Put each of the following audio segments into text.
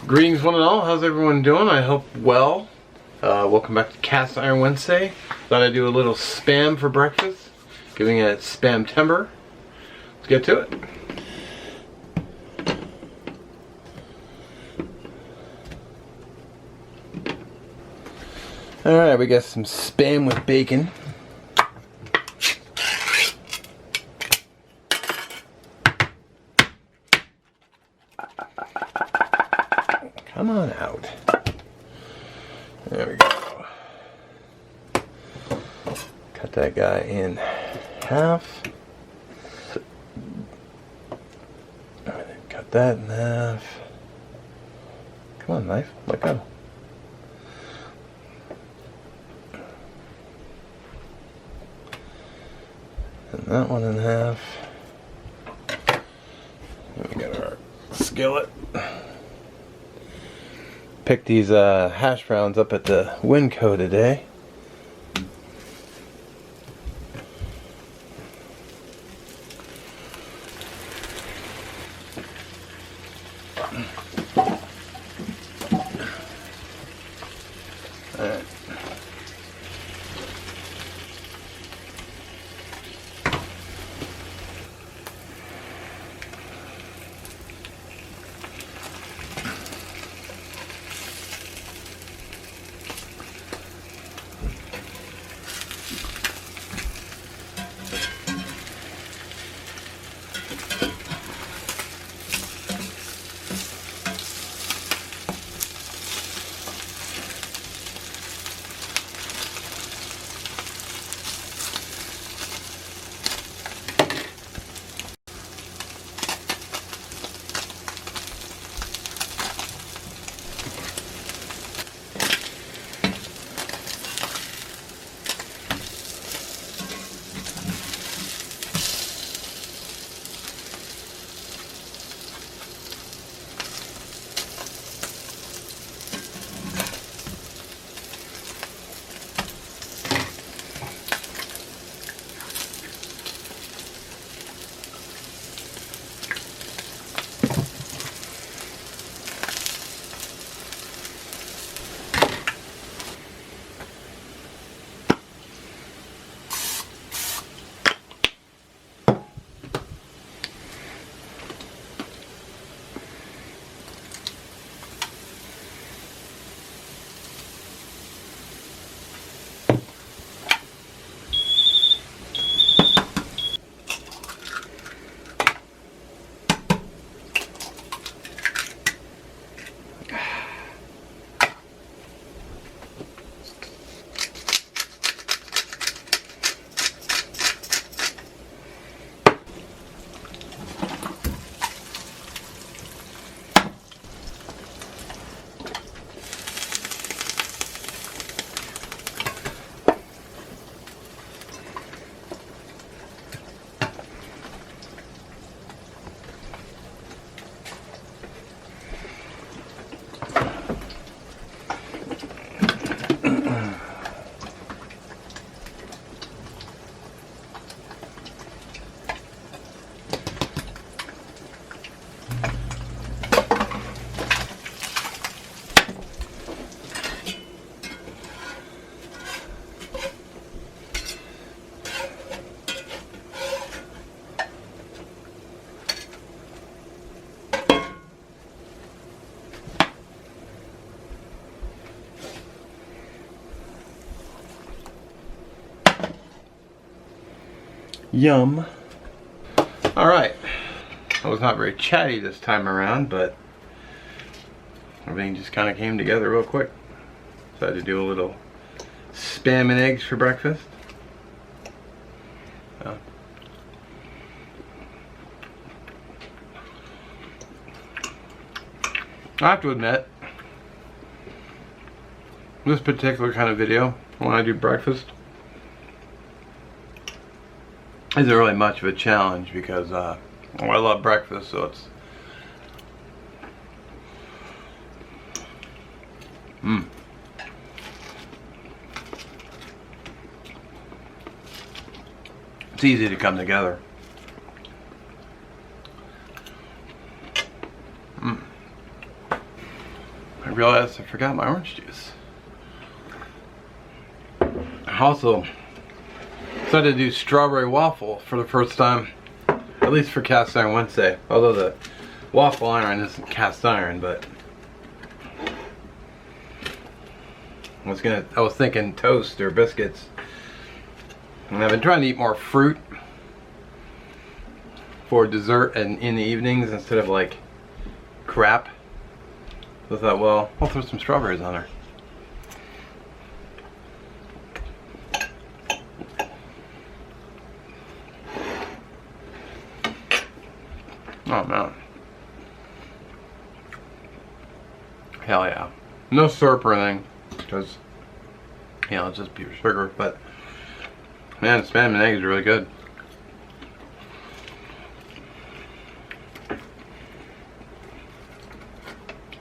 Greetings one and all, how's everyone doing? I hope well. Welcome back to Cast Iron Wednesday. Thought I'd do a little spam for breakfast, giving it Spamtember. Let's get to it. Alright, we got some spam with bacon. Come on out. There we go. Cut that guy in half. Cut that in half. Come on, knife. Let go. And that one in half. And we got our skillet. Picked these hash browns up at the Winco today. All right. Yum. Alright. I was not very chatty this time around, but everything just kind of came together real quick. Decided to do a little spam and eggs for breakfast. I have to admit, this particular kind of video, when I do breakfast, isn't really much of a challenge because I love breakfast, so it's easy to come together. realized I forgot my orange juice. I also decided to do strawberry waffle for the first time, at least for Cast Iron Wednesday. Although the waffle iron isn't cast iron, but I was thinking toast or biscuits. And I've been trying to eat more fruit for dessert and in the evenings instead of like crap. So I thought, well, I'll throw some strawberries on her. Oh man. Hell yeah. No syrup or anything, because, you know, it's just pure sugar, but man, spam and eggs are really good.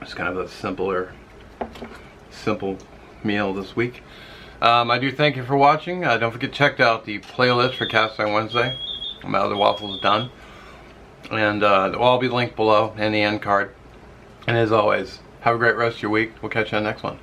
It's kind of a simple meal this week. I do thank you for watching. Don't forget to check out the playlist for Cast Iron Wednesday. My other waffles done. And they'll all be linked below and the end card. And as always, have a great rest of your week. We'll catch you on the next one.